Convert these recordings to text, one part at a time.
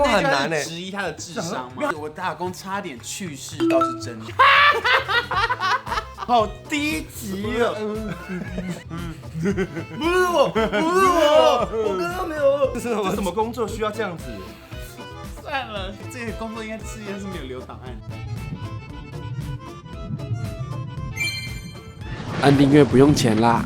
电话很难质疑他的智商吗？我打工差点去世倒是真的。好低级哦！不是我刚刚没有。这什么工作需要这样子？算了，这个工作应该是没有留档案。按订阅不用钱啦。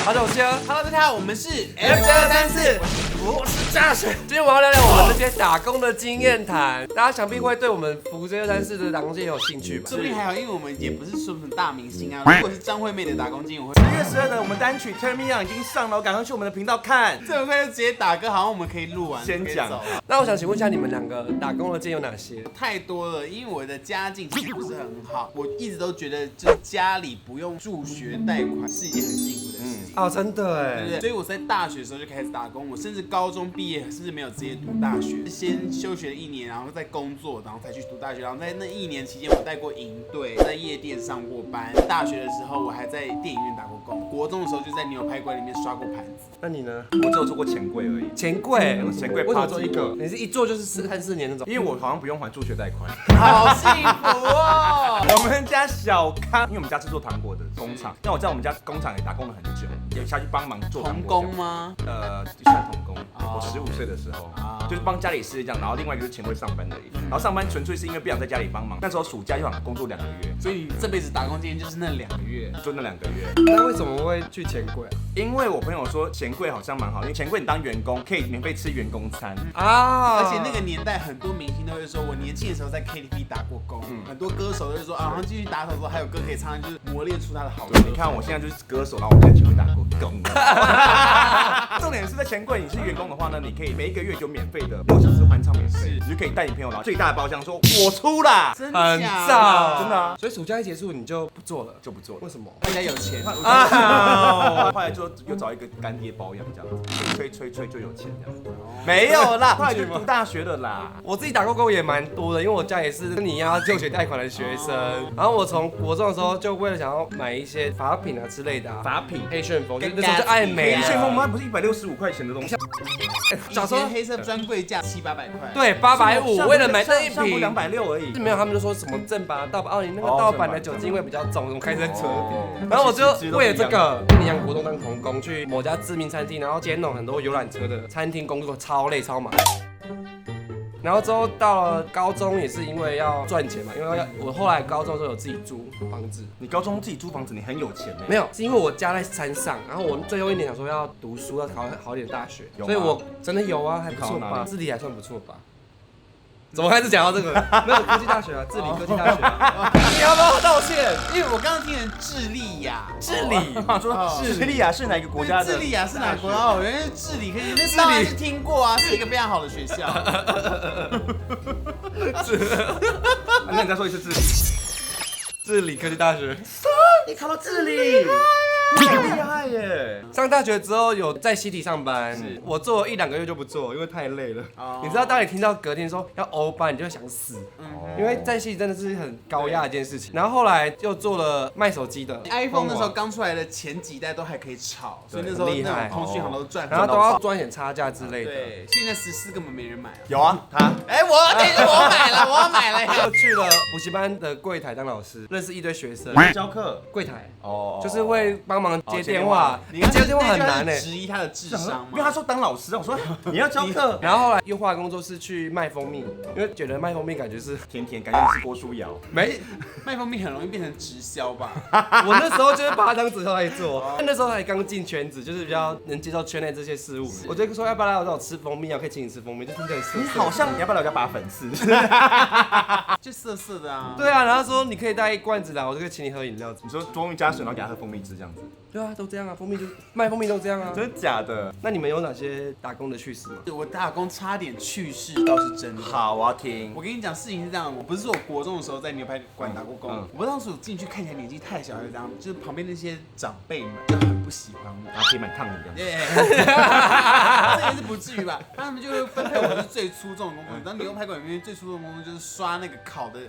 好久不见 ，Hello， 大家好，我们是 F9234，我是嘉璇。今天我要聊聊我们这些打工的经验谈，大家想必会对我们服务9234的打工经验有兴趣吧？说不定还好，因为我们也不是说什么大明星啊。如果是张惠妹的打工经验，我会10月12日，我们单曲《Turn Me On》已经上了，赶快去我们的频道看。这么快就直接打歌，好像我们可以录完。先讲。那我想请问一下，你们两个打工的经验有哪些？太多了，因为我的家境其实不是很好，我一直都觉得就是家里不用助学贷款是一件很幸福的事情。哦，真的哎，对不对？所以我在大学的时候就开始打工，我甚至高中毕业甚至没有直接读大学，先休学了1年，然后再工作，然后才去读大学。然后在那1年期间，我带过营队，在夜店上过班。大学的时候，我还在电影院打过工。国中的时候就在牛排馆里面刷过盘子。那你呢？我只有做过钱柜而已。钱柜，钱柜为什么做一个？你是一做就是3-4年那种？因为我好像不用还助学贷款。好幸福哦！我们家小康，因为我们家是做糖果的工厂，那我在我们家工厂也打工了很久，也下去帮忙做糖果。童工吗？算童工。我15岁的时候，就是帮家里事这样，然后另外一个就是钱柜上班而已。然后上班纯粹是因为不想在家里帮忙，那时候暑假就想工作2个月，所以这辈子打工经验就是那2个月，就那2个月。那为什么会去钱柜啊？因为我朋友说钱柜好像蛮好，因为钱柜你当员工可以免费吃员工餐啊，而且那个年代很多明星都会说，我年轻的时候在 KTV 打过工，很多歌手都会说啊，然后继续打手之后还有歌可以唱，就是磨练出他的好。你看我现在就是歌手，然后我在钱柜打过工。重点是在钱柜，你是员工的话呢，你可以每1个月有免费的6小时欢唱免费，你就可以带你朋友，然后最大的包厢说我出啦，真很假燥，真的啊。所以暑假一结束你就不做了，就不做了。为什么？大家有钱啊！后来就又找一个干爹包养这样子，吹就有钱这样子。没有啦，后来就读大学了啦。我自己打过工也蛮多的，因为我家也是跟你一样要就学贷款的学生。然后我从国中的时候就为了想要买一些发品啊之类的发品、黑旋风，就那时候就爱美啊。黑旋风吗？不是165块钱的东西。小时候黑色专柜价700-800块，对，850，为了买那一瓶260而已。是没有，他们就说什么正版、盗版，哦，你那个盗版的酒精味比较重，什么开车车底。然后我就为了这个，跟你一样，国中当童工去某家知名餐厅，然后兼弄很多游览车的餐厅工作，超累超忙。然后之后到了高中也是因为要赚钱嘛，因为我后来高中的时候有自己租房子。你高中自己租房子，你很有钱呢？没有，是因为我家在山上，然后我最后1年想说要读书，要考好一点大学，所以我真的有啊，还不错吧，智理还算不错吧。怎么开始讲到这个？那个科技大学啊，智理科技大学啊，你要不要道歉？因为我刚刚听成智利亚，智理，说智利亚是哪个国家的？智利亚是哪个国家？哦，原来是智理科技，那当然是听过啊，是一个非常好的学校。那你再说一次智理。智理科技大学。你考到智理。你很厉害耶！上大学之后有在西体上班，我做了1-2个月就不做，因为太累了。你知道，当你听到隔天说要欧班，你就会想死，因为在西体真的是很高压的一件事情。然后后来又做了卖手机的 ，iPhone 那时候刚出来的前几代都还可以炒，所以那时候那种通讯行都赚，然后都要赚点差价之类的。对，现在14根本没人买。有啊，他，我买了，我买了。又去了补习班的柜台当老师，认识一堆学生。教课，柜台哦，就是会帮忙接电话。你接电话很难呢，质疑他的智商吗？因为他说当老师，我说你要教课。然后后来又换工作室去卖蜂蜜，因为觉得卖蜂蜜感觉是甜甜，感觉你是郭书瑶。没，卖蜂蜜很容易变成直销吧？我那时候就是把它当直销来做，那时候还刚进圈子，就是比较能接受圈内这些事物。我就说要不要来我这吃蜂蜜啊？可以请你吃蜂蜜，就听起来很。你好像你要不要来我家拔粉刺？就涩涩的啊。对啊，然后说你可以带1罐子来，我就可以请你喝饮料。你说蜂蜜加水，然后给他喝蜂蜜汁这样子。对啊，都这样啊，蜂蜜就卖蜂蜜都这样啊。真的假的？那你们有哪些打工的趣事吗？我打工差点去世倒是真的。好，我要听。我跟你讲，事情是这样，我不是说我国中的时候在牛排馆打过工，我当时进去看起来年纪太小，还是这样，就是旁边那些长辈们就很不喜欢我，拿铁板烫你这样。这也是不至于吧？他们就会分配我是最出众的工作，你知道牛排馆里面最出众的工作就是刷那个烤的，最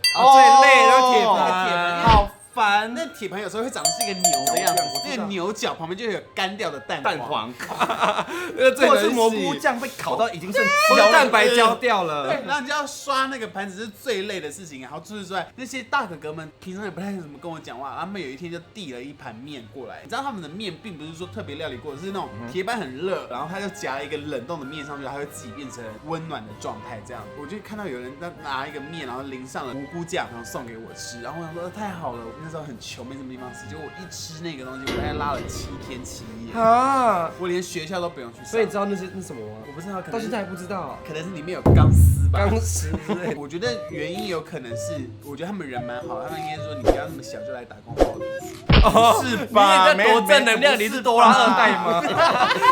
累的铁板，好。烦烦。那铁盘有时候会长得是一个牛的样子，那个牛角旁边就会有干掉的蛋黄，或者是蘑菇酱被烤到已经剩或者焦蛋白焦掉了。对，然后你就要刷那个盘子是最累的事情。然后除此之外，那些大哥哥们平常也不太怎么跟我讲话，他们有一天就递了一盘面过来。你知道他们的面并不是说特别料理过，是那种铁板很热，然后他就夹了一个冷冻的面上去，它会自己变成温暖的状态这样。我就看到有人拿一个面，然后淋上了蘑菇酱，然后送给我吃。然后我想说太好了，我那时候很穷，没什么地方吃，结果我一吃那个东西，我大概拉了7天7夜啊！我连学校都不用去上。所以你知道那是什么吗？我不知道，到现在还不知道。可能是里面有钢丝吧，钢丝之类。我觉得原因有可能是，我觉得他们人蛮好，他们应该说你不要那么小就来打工，好好读书。哦，是吧？你也在多正能量，你是多拉2代吗？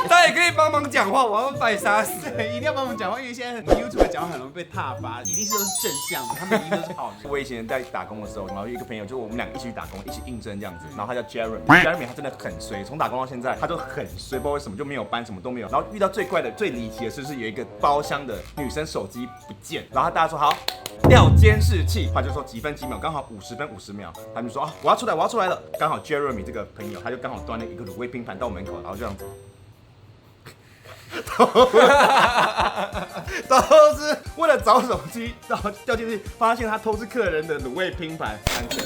他也可以帮忙讲话，我要把你杀死。对，一定要帮忙讲话，因为现在 YouTube 讲话很容易被挞伐，一定是都是正向的，他们一定都是好人。我以前在打工的时候，然后有一个朋友，就我们两个一起去打工，一起应征这样子，然后他叫 Jeremy，Jeremy 他真的很衰，从打工到现在他都很衰，不知道为什么就没有班，什么都没有。然后遇到最怪的、最离奇的事是有一个包厢的女生手机不见，然后大家说好调监视器，他就说几分几秒，刚好50分50秒，他们就说啊我要出来了，刚好 Jeremy 这个朋友他就刚好端了一个卤味拼盘到门口，然后就这样子。都是为了找手机，然后掉进去，发现他偷吃客人的卤味拼盘3天，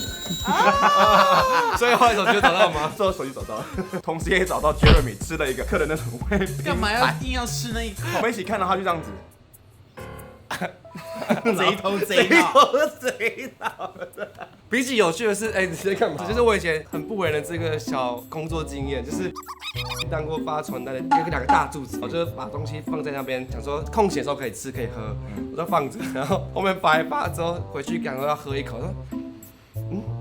所以后来手机找到吗？最后手机找到了，同时也找到 Jeremy 吃了一个客人的卤味拼盘。干嘛要硬要吃那一口？我们一起看到他就这样子，贼头贼脑。比起有趣的是，你在干嘛？就是我以前很不为人知的小工作经验，就是当过发传单的，有2个大柱子，我就把东西放在那边，想说空闲的时候可以吃可以喝，我就放着，然后后面发一发之后回去赶快要喝一口，说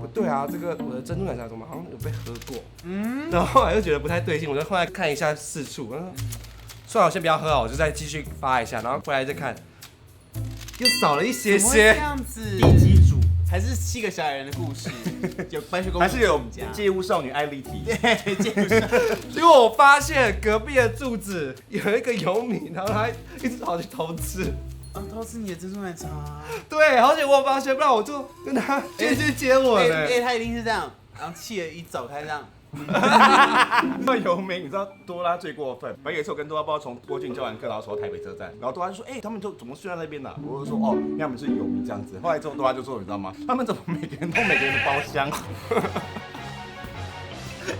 不对啊，这个我的珍珠奶茶怎么好像有被喝过，然后后来就觉得不太对劲，我就后来看一下4处，算了，我先不要喝好，我就再继续发一下，然后回来再看，又少了一些些，这样子，地基主还是7个小矮人的故事，有白雪公主，还是有家街舞少女艾丽缇。对，街舞少女。结果我发现隔壁的柱子有一个游民，然后他一直跑去偷吃。偷吃你的珍珠奶茶。对，好险我发现，不然我就跟他继续接吻了。他一定是这样，然后气得一走开这样。那游民，你知道多拉最过分。有一次我跟多拉不知道从郭俊教完课，然后走到台北车站，然后多拉就说：“他们就怎么睡在那边呢？”我就说：“哦，因为他们是游民这样子。”后来之后多拉就说：“你知道吗？他们怎么每个人都每个人的包厢？”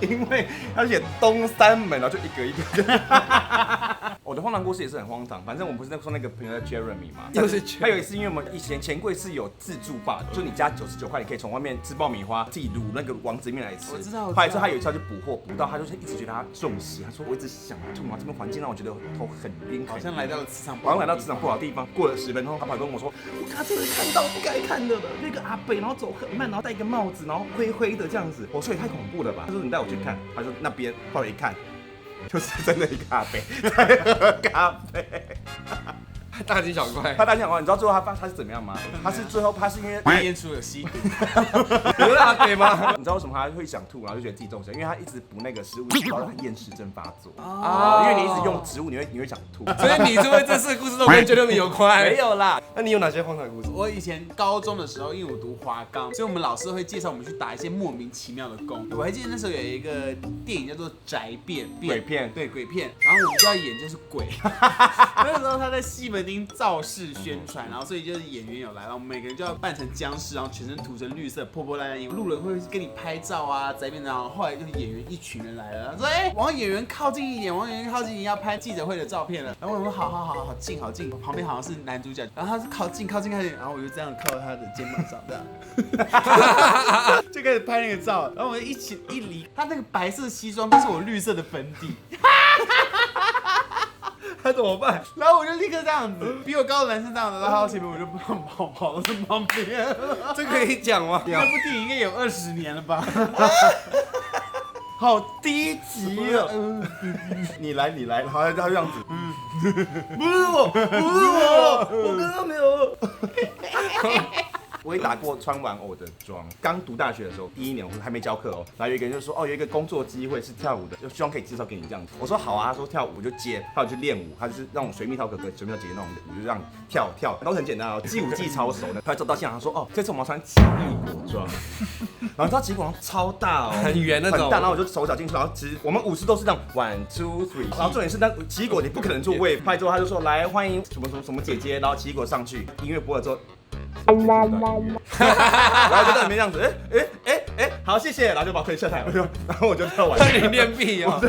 因为而且东3门，然后就一个一个。我的荒唐故事也是很荒唐，反正我们不是说那个朋友叫 Jeremy 嘛，又是还有一次，因为我们以前钱柜是有自助吧，就你加99块，你可以从外面吃爆米花，自己卤那个王子面来吃。我知道。后来之后他有一次他去补货，补到他就是一直觉得他中邪，他说我一直想吐啊，这边环境让我觉得头很晕，好像来到了职场，好像来到职场不好的地方。过了10分钟，他跑跟我说，我刚真的看到不该看的了，那个阿北，然后走很慢，然后戴一个帽子，然后灰灰的这样子。我说也太恐怖了吧？他说你带我去看，他说那边后来一看。就是真的一个阿伯在喝咖啡，大惊小怪。他大惊小怪，你知道最后他是怎么样吗？他是最后他是因为验出有吸毒，有是阿北吗？你知道为什么他会想吐，然后就觉得自己中邪？因为他一直补那个食物，搞到他厌食症发作。因为你一直用植物，你会想吐。所以你这位这4个故事都跟 Jeremy 有关？没有啦。那你有哪些荒唐故事？我以前高中的时候，因为我读华冈，所以我们老师会介绍我们去打一些莫名其妙的工。我还记得那时候有一个电影叫做《宅变》，鬼片，对，鬼片。然后我们就要演就是鬼。那个时候他在西门町造势宣传，然后所以就是演员有来，然后我们每个人就要扮成僵尸，然后全身涂成绿色破破烂烂衣服，路人会跟你拍照啊，宅变。然后后来就是演员一群人来了，他说往演员靠近一点，往演员靠近一点，要拍记者会的照片了。然后我说好近，旁边好像是男主角，然后他是靠近，然后我就这样靠在他的肩膀上这样，就开始拍那个照。然后我们一离，他那个白色西装都是我绿色的粉底。他怎么办？然后我就立刻这样子，比我高的男生这样子，然后他前面我就不用跑到旁边。这可以讲吗？那部电影应该有20年了吧？好低级哦！你来，然后他就这样子，不是我，我刚刚没有。我也打过穿玩偶的妆。刚读大学的时候，第1年我还没教课哦，然后有一个人就说有一个工作机会是跳舞的，就希望可以介绍给你这样子。我说好啊，他说跳舞我就接，他有去练舞，他就是让我水蜜桃哥哥、水蜜桃姐姐那种舞，就让你跳，都很简单哦，记舞技超熟的。后来走到现场，他说这次我们要穿奇异果妆，然后你知道奇异果妆超大哦，很圆那种，很大，然后我就手脚进去，然后其实我们舞狮都是这样 1 2 3，然后重点是那奇异果你不可能做位拍之后，他就说来欢迎什么姐姐，然后奇异果上去，音乐播了之后。然后就在里面这样子，好，谢谢，然后就把我推下台，然后我就跳完。你练屁哦！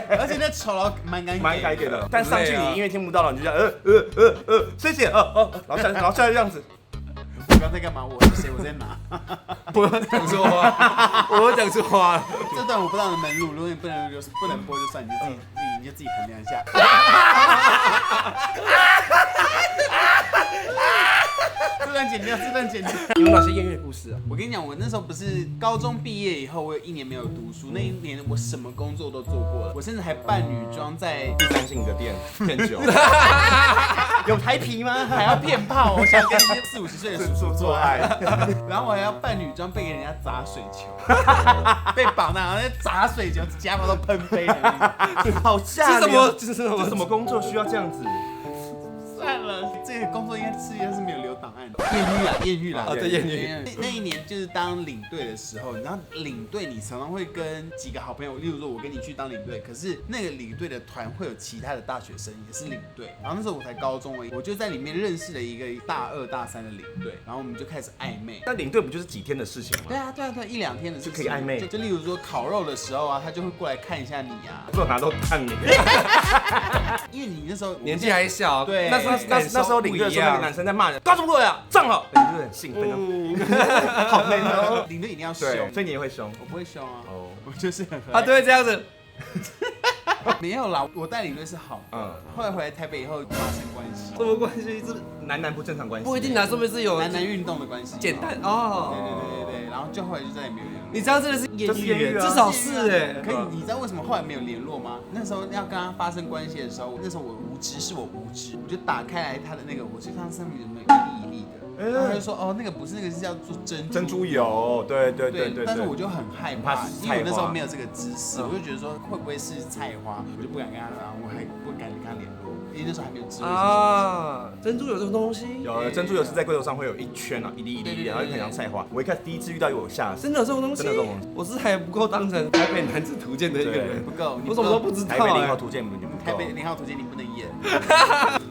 而且那酬劳蛮该给的，但上去你音乐听不到了，你就这样谢谢然后下来这样子。我刚才干嘛？我是谁？我在哪？我讲错话，我讲错话了。这段我不知道能不能录，如果你不能播就算，你就自己衡量一下。这段剪掉。有哪些艳遇故事啊？我跟你讲，我那时候不是高中毕业以后，我有1年没有读书，那1年我什么工作都做过了，我甚至还扮女装在第3性的店骗酒，有台皮吗？还要骗炮，我想跟一些40、50岁的叔叔做爱，然后我还要扮女装被人家砸水球，被绑那砸水球，家伙都喷飞了，好吓人！这是什么工作需要这样子？算了，这个工作应该是没有留档案的。艳遇啦，对，艳遇。那1年就是当领队的时候，然后领队你常常会跟几个好朋友，例如说我跟你去当领队，可是那个领队的团会有其他的大学生也是领队，然后那时候我才高中而已，我就在里面认识了一个大2、大3的领队，然后我们就开始暧昧。那领队不就是几天的事情吗？对啊，1、2天的事情就可以暧昧。就例如说烤肉的时候啊，他就会过来看一下你啊，不拿都看你，因为你那时候年纪还小，对，那时候领队的时候，那个男生在骂人，干什么过来啊？站好，你就很兴奋，好累哦。领队一定要凶，所以你也会凶？我不会凶啊，哦，我就是很他都会这样子。没有啦，我带领队是好，后来回来台北以后发生关系，什么关系？是男不正常关系？不一定啊，说明是有男运动的关系，简单哦。对，然后就后来就再也没有联络。你这样真的是艳遇，至少是哎。可以，你知道为什么后来没有联络吗？那时候要跟他发生关系的时候，那时候我无知，我就打开来他的那个，我去看上面有没有一粒的。他就说那个不是，那个是叫做珍珠油，对。但是我就很害怕，因为我那时候没有这个知识，我就觉得说会不会是菜花，我就不敢跟他，然后我还不敢跟他联络，因为那时候还没有智慧啊。珍珠有这种东西？有，珍珠油是在柜头上会有一圈啊，一粒，然后很像菜花。我一开始第一次遇到有吓死，真的有这种东西？真的有这种东西。我是还不够当成台北男子图鉴的一个人，不够，我什么都不知道。台北0号图鉴你不够，台北0号图鉴你不能演。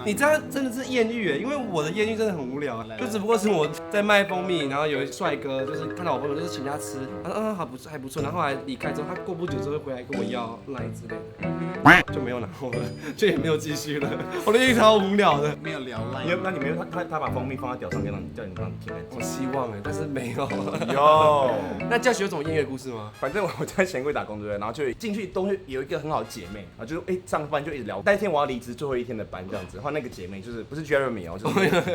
你这样真的是艳遇哎，因为我的艳遇真的很无聊，就只不过是我在卖蜂蜜，然后有一帅哥就是看到我朋友就是请他吃，他说还不错，然后后来离开之后，他过不久之后会回来跟我要赖之类的，就没有然后了，就也没有继续了。我的艳遇超无聊的，没有聊赖。那你没有他把蜂蜜放在屌上面叫你帮你舔。我希望哎，但是没有。有。那教学有什么艳遇故事吗？反正我在钱柜打工对不对？然后就进去都会有一个很好的姐妹，然后就上班就一直聊。那天我要离职最后1天的班这样子，然后那个姐妹就是不是 Jeremy 哦，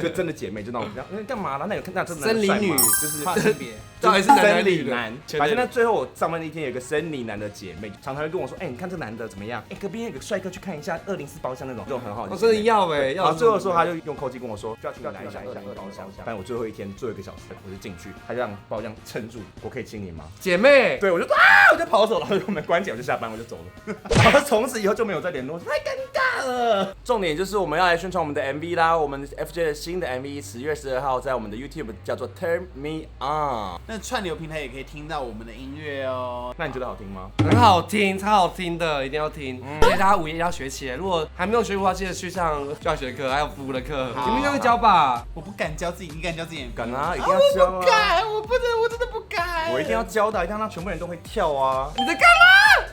就真的姐妹，就那种干嘛啦？那有看那真的生理女，就是跨性别，到底是男理男。反正那最后我上班那天有一个生理男的姐妹，常常会跟我说，你看这男的怎么样？隔壁有个帅哥去看一下204包厢那种，这种很好。我真的要哎，然后最后的时候他就用口技跟我说，就要去拿一下202包厢。反正我最后1天做1个小时，我就进去，他就让把我这样撑住，我可以亲你吗？姐妹，对我就我就跑走了，然后就门关起来，我就下班我就走了。然后从此以后就没有再联络，太尴尬了。重点就是我们要来宣传我们的 MV 啦，我们 FJ 的新的 MV 10月12号在我们的 YouTube 叫做 Turn Me On。那串流平台也可以听到我们的音乐哦。那你觉得好听吗？很好听，超好听的，一定要听。而且大家5月要学起来，如果还没有学过的话，记得去上教学课，还有服务的课。你们应该会教吧？我不敢教自己，你敢教自己？敢啊，一定要教啊！我不敢，我真的不敢。我一定要教的，一定要让全部人都会跳啊！你在干嘛？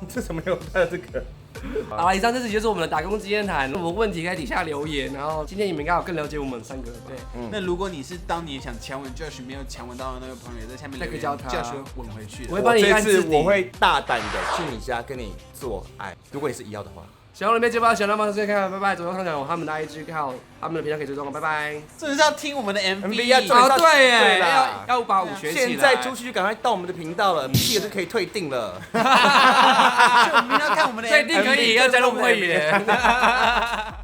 这怎么有拍这个？好了，以上这集就是我们的打工经验谈。有问题可以底下留言，然后今天你们应该有更了解我们3个。对，那如果你是当年想强吻 Josh 没有强吻到的那个朋友，在下面留言教他 ，Josh 会吻回去的。我会帮你按字底。我会大胆的去你家跟你做爱，如果你是1号的话。喜欢我的片，记得喜欢的方式看，拜拜。左右上角有他们的 IG， 还有他们的频道可以追踪，拜拜。这就是要听我们的 MV 啊，对耶，要把舞学起来。现在出去就赶快到我们的频道了，屁就可以退订了。所以我们要看我们的 MV， 退订可以，要加入会员。